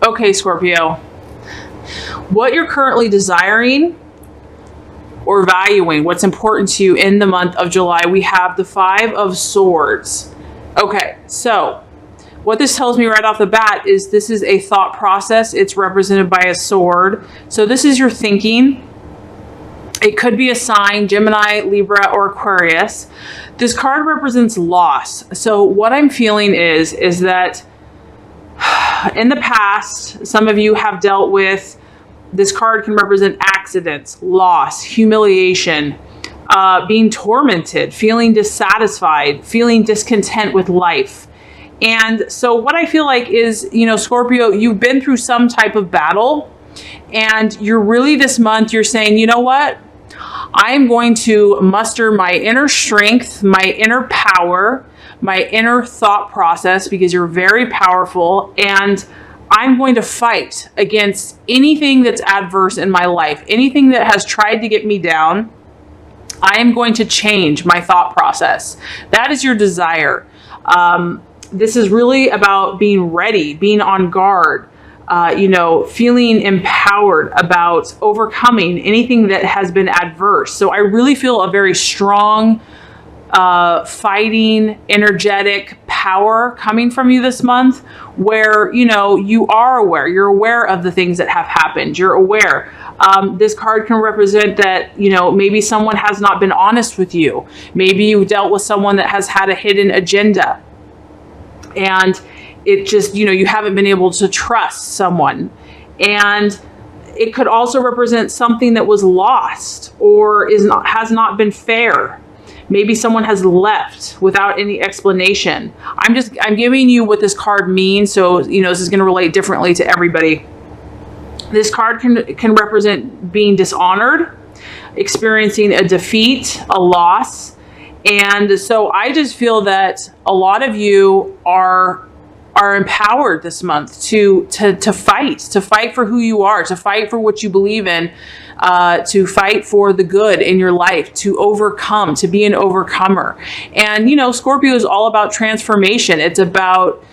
Okay, Scorpio, what you're currently desiring or valuing, what's important to you in the month of July, we have the 5 of Swords. Okay, so what this tells me right off the bat is this is a thought process. It's represented by a sword. So this is your thinking. It could be a sign, Gemini, Libra, or Aquarius. This card represents loss. So what I'm feeling is that in the past, some of you have dealt with, this card can represent accidents, loss, humiliation, being tormented, feeling dissatisfied, feeling discontent with life. And so what I feel like is, Scorpio, you've been through some type of battle, and you're really, this month, you're saying, you know what? I'm going to muster my inner strength, my inner power, my inner thought process, because you're very powerful, and I'm going to fight against anything that's adverse in my life, anything that has tried to get me down. I am going to change my thought process. That is your desire. This is really about being ready, being on guard, feeling empowered about overcoming anything that has been adverse. So I really feel a very strong, fighting, energetic power coming from you this month, where, you are aware, you're aware of the things that have happened. You're aware. This card can represent that, maybe someone has not been honest with you. Maybe you dealt with someone that has had a hidden agenda, and it just, you haven't been able to trust someone. And it could also represent something that was lost or has not been fair. Maybe someone has left without any explanation. I'm giving you what this card means. So, this is going to relate differently to everybody. This card can represent being dishonored, experiencing a defeat, a loss. And so I just feel that a lot of you are empowered this month to fight for who you are, to fight for what you believe in, to fight for the good in your life, to overcome, to be an overcomer. And, Scorpio is all about transformation. It's about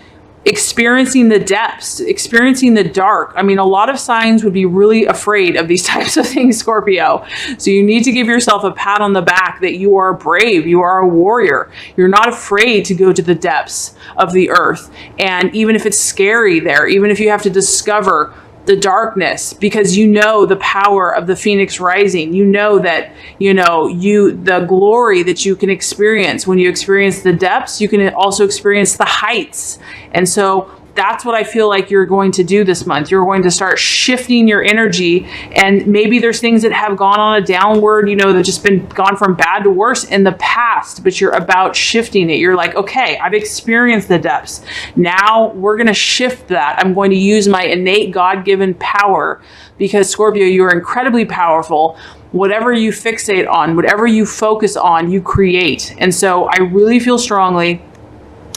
experiencing the depths, experiencing the dark. I mean, a lot of signs would be really afraid of these types of things, Scorpio. So you need to give yourself a pat on the back that you are brave, you are a warrior. You're not afraid to go to the depths of the earth. And even if it's scary there, even if you have to discover the darkness, because the power of the Phoenix rising, that, the glory that you can experience when you experience the depths, you can also experience the heights. And so that's what I feel like you're going to do this month. You're going to start shifting your energy, and maybe there's things that have gone on a downward, that just been gone from bad to worse in the past, but you're about shifting it. You're like, okay, I've experienced the depths. Now we're going to shift that. I'm going to use my innate God-given power, because Scorpio, you are incredibly powerful. Whatever you fixate on, whatever you focus on, you create. And so I really feel strongly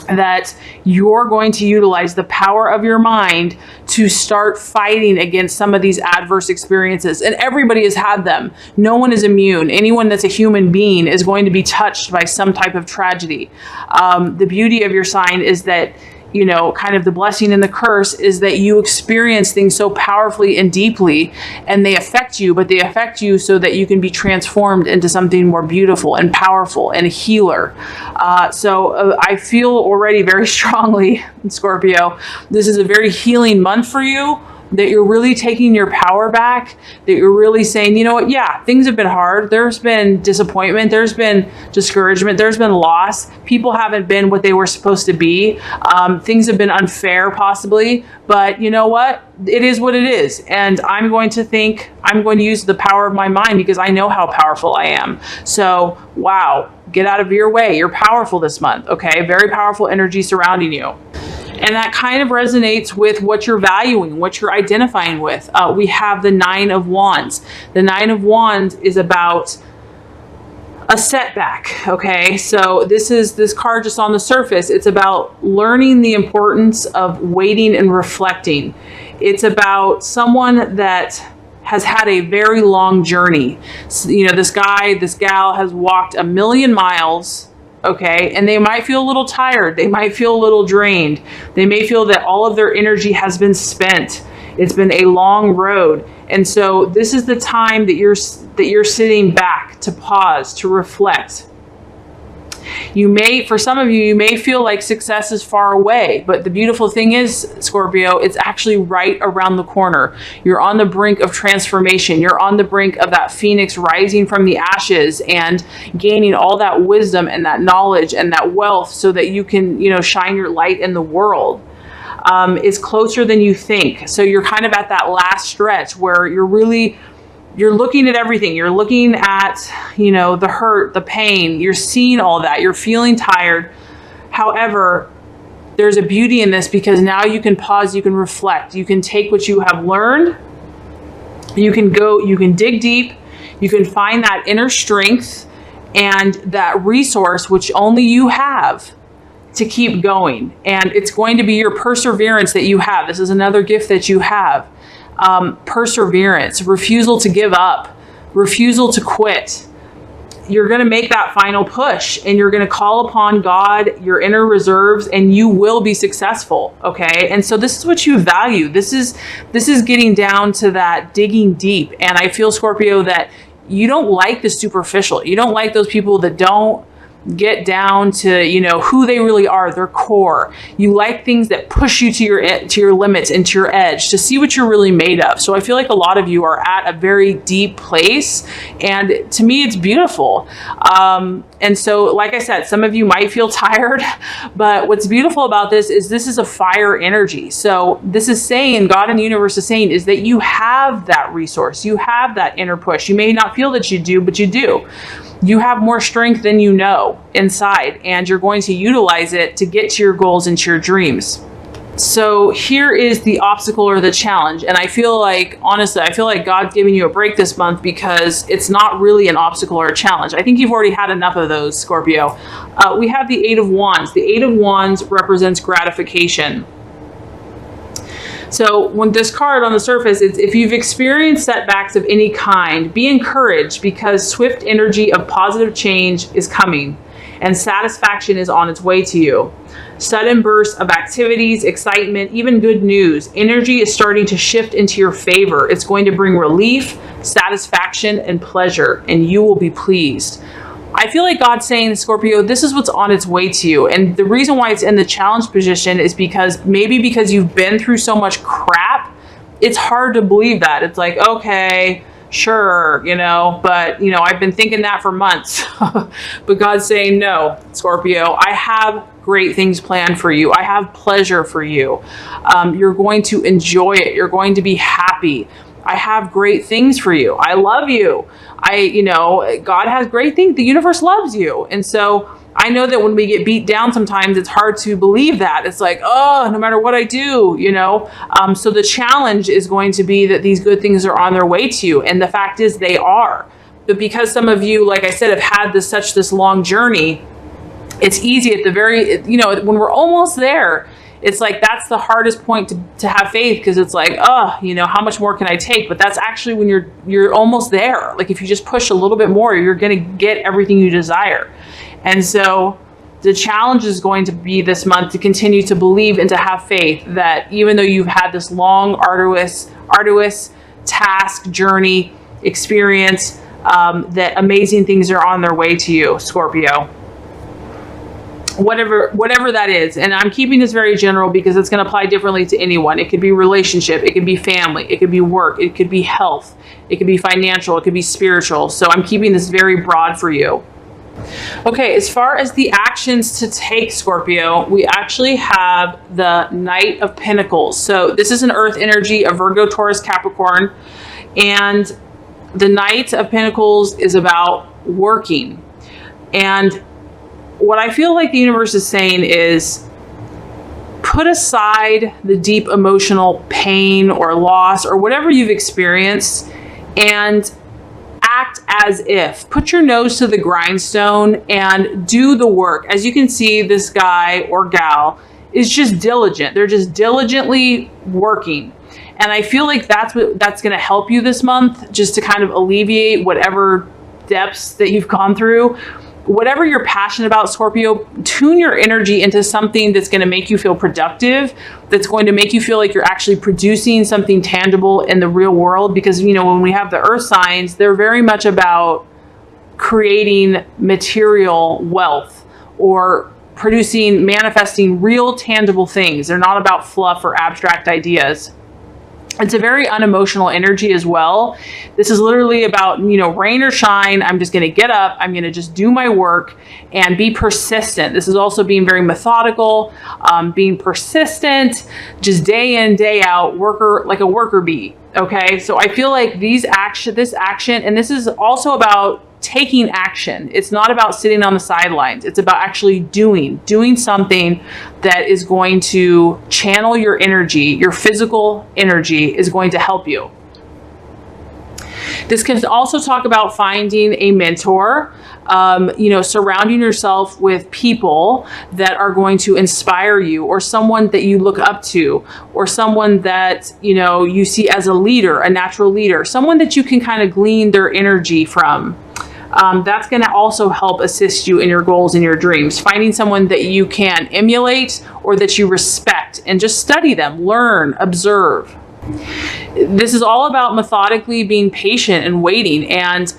that you're going to utilize the power of your mind to start fighting against some of these adverse experiences. And everybody has had them. No one is immune. Anyone that's a human being is going to be touched by some type of tragedy. The beauty of your sign is that, kind of the blessing and the curse is that you experience things so powerfully and deeply, and they affect you, but they affect you so that you can be transformed into something more beautiful and powerful and a healer. So I feel already very strongly, Scorpio, this is a very healing month for you, that you're really taking your power back, that you're really saying, you know what, yeah, things have been hard. There's been disappointment. There's been discouragement. There's been loss. People haven't been what they were supposed to be. Things have been unfair possibly, but you know what? It is what it is. And I'm going to use the power of my mind, because I know how powerful I am. So, wow, get out of your way. You're powerful this month. Okay. Very powerful energy surrounding you. And that kind of resonates with what you're valuing, what you're identifying with. We have the 9 of Wands. The 9 of Wands is about a setback. Okay. So this card just on the surface, it's about learning the importance of waiting and reflecting. It's about someone that has had a very long journey. This guy, this gal has walked 1,000,000 miles. Okay. And they might feel a little tired. They might feel a little drained. They may feel that all of their energy has been spent. It's been a long road. And so this is the time that you're sitting back to pause, to reflect. For some of you, you may feel like success is far away, but the beautiful thing is, Scorpio, it's actually right around the corner. You're on the brink of transformation. You're on the brink of that phoenix rising from the ashes and gaining all that wisdom and that knowledge and that wealth so that you can, shine your light in the world. Is closer than you think. So you're kind of at that last stretch where you're looking at everything. You're looking at, the hurt, the pain. You're seeing all that. You're feeling tired. However, there's a beauty in this because now you can pause, you can reflect, you can take what you have learned, you can dig deep, you can find that inner strength and that resource which only you have to keep going. And it's going to be your perseverance that you have. This is another gift that you have. Perseverance, refusal to give up, refusal to quit. You're going to make that final push and you're going to call upon God, your inner reserves, and you will be successful. Okay. And so this is what you value. This is getting down to that digging deep. And I feel, Scorpio, that you don't like the superficial. You don't like those people that don't get down to, who they really are, their core. You like things that push you to your limits and to your edge to see what you're really made of. So I feel like a lot of you are at a very deep place, and to me, it's beautiful. And so, like I said, some of you might feel tired, but what's beautiful about this is a fire energy. So this is saying, God and the universe is saying, is that you have that resource. You have that inner push. You may not feel that you do, but you do. You have more strength than you know inside, and you're going to utilize it to get to your goals and to your dreams. So here is the obstacle or the challenge. And I feel like, honestly, God's giving you a break this month because it's not really an obstacle or a challenge. I think you've already had enough of those, Scorpio. We have the Eight of Wands. The Eight of Wands represents gratification. So when this card on the surface, it's if you've experienced setbacks of any kind, be encouraged because swift energy of positive change is coming and satisfaction is on its way to you. Sudden bursts of activities, excitement, even good news. Energy is starting to shift into your favor. It's going to bring relief, satisfaction, and pleasure, and you will be pleased. I feel like God's saying, Scorpio, this is what's on its way to you. And the reason why it's in the challenge position is because you've been through so much crap, it's hard to believe that. It's like, okay, sure, but I've been thinking that for months. But God's saying, no, Scorpio, I have great things planned for you. I have pleasure for you. You're going to enjoy it. You're going to be happy. I have great things for you. I love you. God has great things. The universe loves you. And so I know that when we get beat down, sometimes it's hard to believe that. It's like, oh, no matter what I do, so the challenge is going to be that these good things are on their way to you. And the fact is they are. But because some of you, like I said, have had this long journey, it's easy at the very, when we're almost there, it's like, that's the hardest point to have faith, because it's like, oh, how much more can I take? But that's actually when you're almost there. Like if you just push a little bit more, you're going to get everything you desire. And so the challenge is going to be this month to continue to believe and to have faith that even though you've had this long, arduous task, journey, experience, that amazing things are on their way to you, Scorpio. Whatever that is. And I'm keeping this very general because it's going to apply differently to anyone. It could be relationship, it could be family, it could be work, it could be health, it could be financial, it could be spiritual. So I'm keeping this very broad for you. Okay, as far as the actions to take, Scorpio, we actually have the Knight of Pentacles. So this is an earth energy, a Virgo, Taurus, Capricorn. And the Knight of Pentacles is about working. And what I feel like the universe is saying is put aside the deep emotional pain or loss or whatever you've experienced and act as if. Put your nose to the grindstone and do the work. As you can see, this guy or gal is just diligent. They're just diligently working. And I feel like that's going to help you this month, just to kind of alleviate whatever depths that you've gone through. whatever you're passionate about, Scorpio, tune your energy into something that's going to make you feel productive, that's going to make you feel like you're actually producing something tangible in the real world. Because, you know, when we have the earth signs, they're very much about creating material wealth or producing, manifesting real tangible things. They're not about fluff or abstract ideas. It's a very unemotional energy as well. This is literally about, you know, rain or shine. I'm just going to get up. I'm going to just do my work and be persistent. This is also being very methodical, being persistent, just day in, day out, worker, like a worker bee. Okay. So I feel like this action, and this is also about taking action. It's not about sitting on the sidelines. It's about actually doing something that is going to channel your energy. Your physical energy is going to help you. This can also talk about finding a mentor, you know, surrounding yourself with people that are going to inspire you, or someone that you look up to, or someone that, you know, you see as a leader, a natural leader, someone that you can kind of glean their energy from. That's going to also help assist you in your goals and your dreams. Finding someone that you can emulate or that you respect, and just study them, learn, observe. This is all about methodically being patient and waiting. And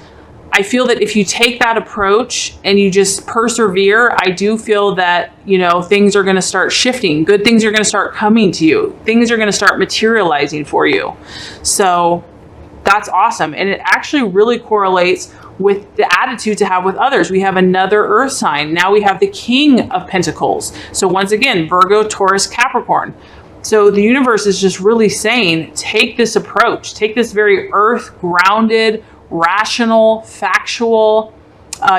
I feel that if you take that approach and you just persevere, I do feel that, you know, things are going to start shifting. Good things are going to start coming to you. Things are going to start materializing for you. So that's awesome. And it actually really correlates with the attitude to have with others. We have another earth sign. Now we have the King of Pentacles. So once again, Virgo, Taurus, Capricorn. So the universe is just really saying, take this approach, take this very earth grounded, rational, factual,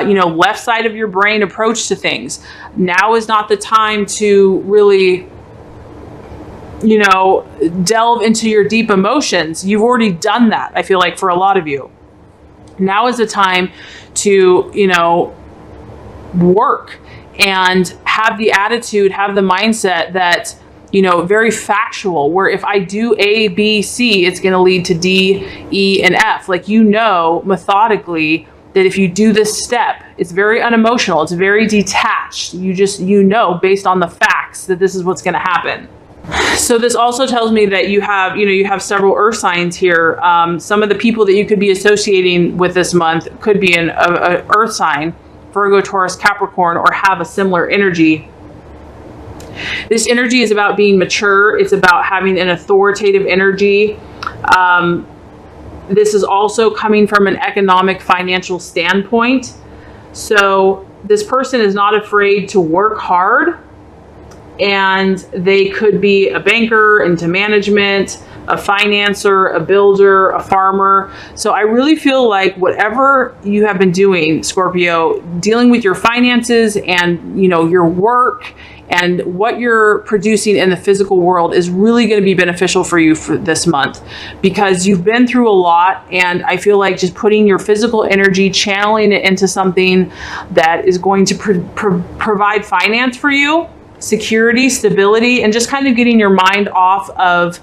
you know, left side of your brain approach to things. Now is not the time to really, you know, delve into your deep emotions. You've already done that, I feel like, for a lot of you. Now is the time to, you know, work and have the attitude, have the mindset that, you know, very factual, where if I do A, B, C, it's going to lead to D, E, and F. Like, you know, methodically, that if you do this step, it's very unemotional. It's very detached. You know, based on the facts, that this is what's going to happen. So this also tells me that you have several earth signs here. Some of the people that you could be associating with this month could be an earth sign, Virgo, Taurus, Capricorn, or have a similar energy. This energy is about being mature. It's about having an authoritative energy. This is also coming from an economic, financial standpoint. So this person is not afraid to work hard. And they could be a banker, into management, a financer, a builder, a farmer. So I really feel like whatever you have been doing, Scorpio, dealing with your finances and, you know, your work and what you're producing in the physical world is really going to be beneficial for you for this month, because you've been through a lot. And I feel like just putting your physical energy, channeling it into something that is going to provide finance for you, security, stability, and just kind of getting your mind off of,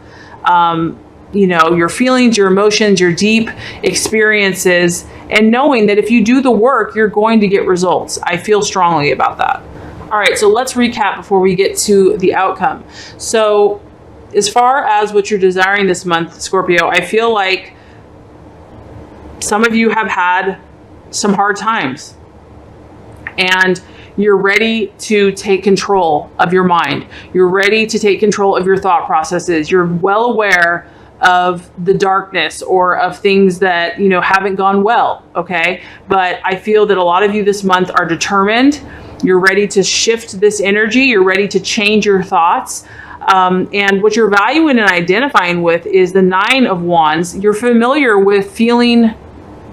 you know, your feelings, your emotions, your deep experiences, and knowing that if you do the work, you're going to get results. I feel strongly about that. All right, so let's recap before we get to the outcome. So as far as what you're desiring this month, Scorpio, I feel like some of you have had some hard times, and you're ready to take control of your mind. You're ready to take control of your thought processes. You're well aware of the darkness or of things that, you know, haven't gone well, okay? But I feel that a lot of you this month are determined. You're ready to shift this energy. You're ready to change your thoughts. And what you're valuing and identifying with is the 9 of Wands. You're familiar with feeling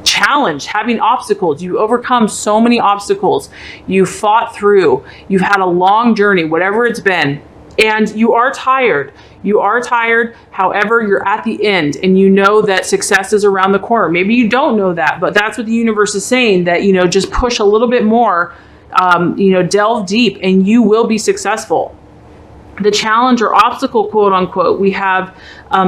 challenged, having obstacles. You overcome so many obstacles. You fought through. You've had a long journey, whatever it's been. And you are tired. You are tired. However, you're at the end, and you know that success is around the corner. Maybe you don't know that, but that's what the universe is saying, that, you know, just push a little bit more, you know, delve deep, and you will be successful. the challenge or obstacle, quote unquote, we have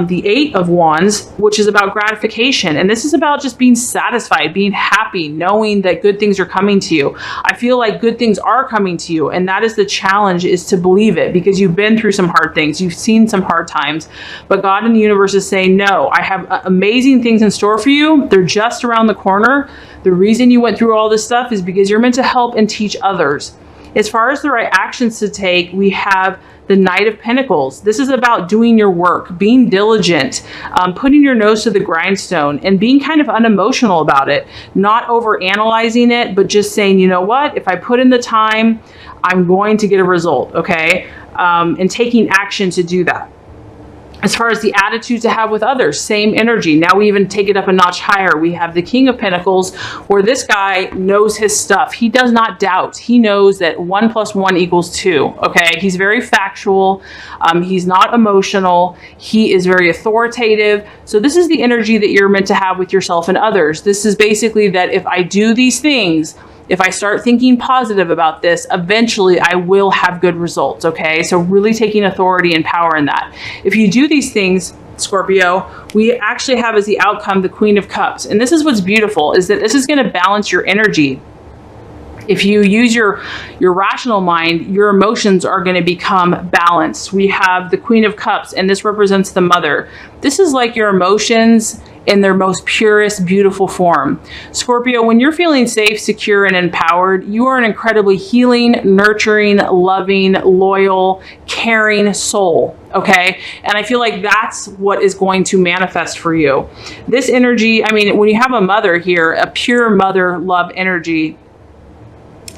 the 8 of Wands, which is about gratification. And this is about just being satisfied, being happy, knowing that good things are coming to you. I feel like good things are coming to you. And that is the challenge, is to believe it, because you've been through some hard things. You've seen some hard times. But God in the universe is saying, no, I have amazing things in store for you. They're just around the corner. The reason you went through all this stuff is because you're meant to help and teach others. As far as the right actions to take, we have the Knight of Pentacles. This is about doing your work, being diligent, putting your nose to the grindstone, and being kind of unemotional about it, not over analyzing it, but just saying, you know what, if I put in the time, I'm going to get a result, okay? And taking action to do that. As far as the attitude to have with others, same energy. Now we even take it up a notch higher. We have the King of Pentacles, where this guy knows his stuff. He does not doubt. He knows that 1 + 1 = 2. Okay, he's very factual. He's not emotional. He is very authoritative. So this is the energy that you're meant to have with yourself and others. This is basically that if I do these things, if I start thinking positive about this, eventually I will have good results, okay? So really taking authority and power in that. If you do these things, Scorpio, we actually have as the outcome the Queen of Cups. And this is what's beautiful, is that this is going to balance your energy. If you use your rational mind, your emotions are going to become balanced. We have the Queen of Cups, and this represents the mother. This is like your emotions in their most purest, beautiful form. Scorpio, when you're feeling safe, secure, and empowered, you are an incredibly healing, nurturing, loving, loyal, caring soul, okay? And I feel like that's what is going to manifest for you. This energy, I mean, when you have a mother here, a pure mother love energy,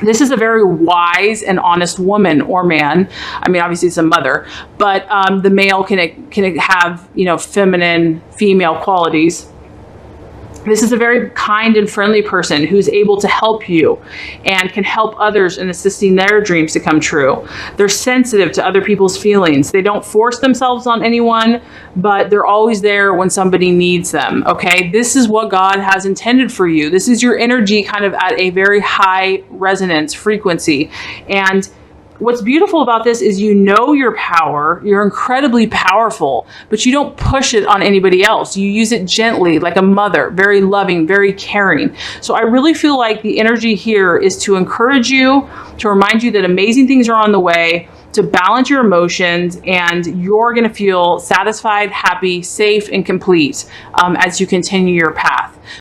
this is a very wise and honest woman or man. I mean, obviously it's a mother, but the male can have, you know, feminine, female qualities. This is a very kind and friendly person who's able to help you and can help others in assisting their dreams to come true. They're sensitive to other people's feelings. They don't force themselves on anyone, but they're always there when somebody needs them, okay? This is what God has intended for you. This is your energy kind of at a very high resonance frequency. And what's beautiful about this is you know your power, you're incredibly powerful, but you don't push it on anybody else. You use it gently, like a mother, very loving, very caring. So I really feel like the energy here is to encourage you, to remind you that amazing things are on the way, to balance your emotions, and you're gonna feel satisfied, happy, safe, and complete as you continue your path.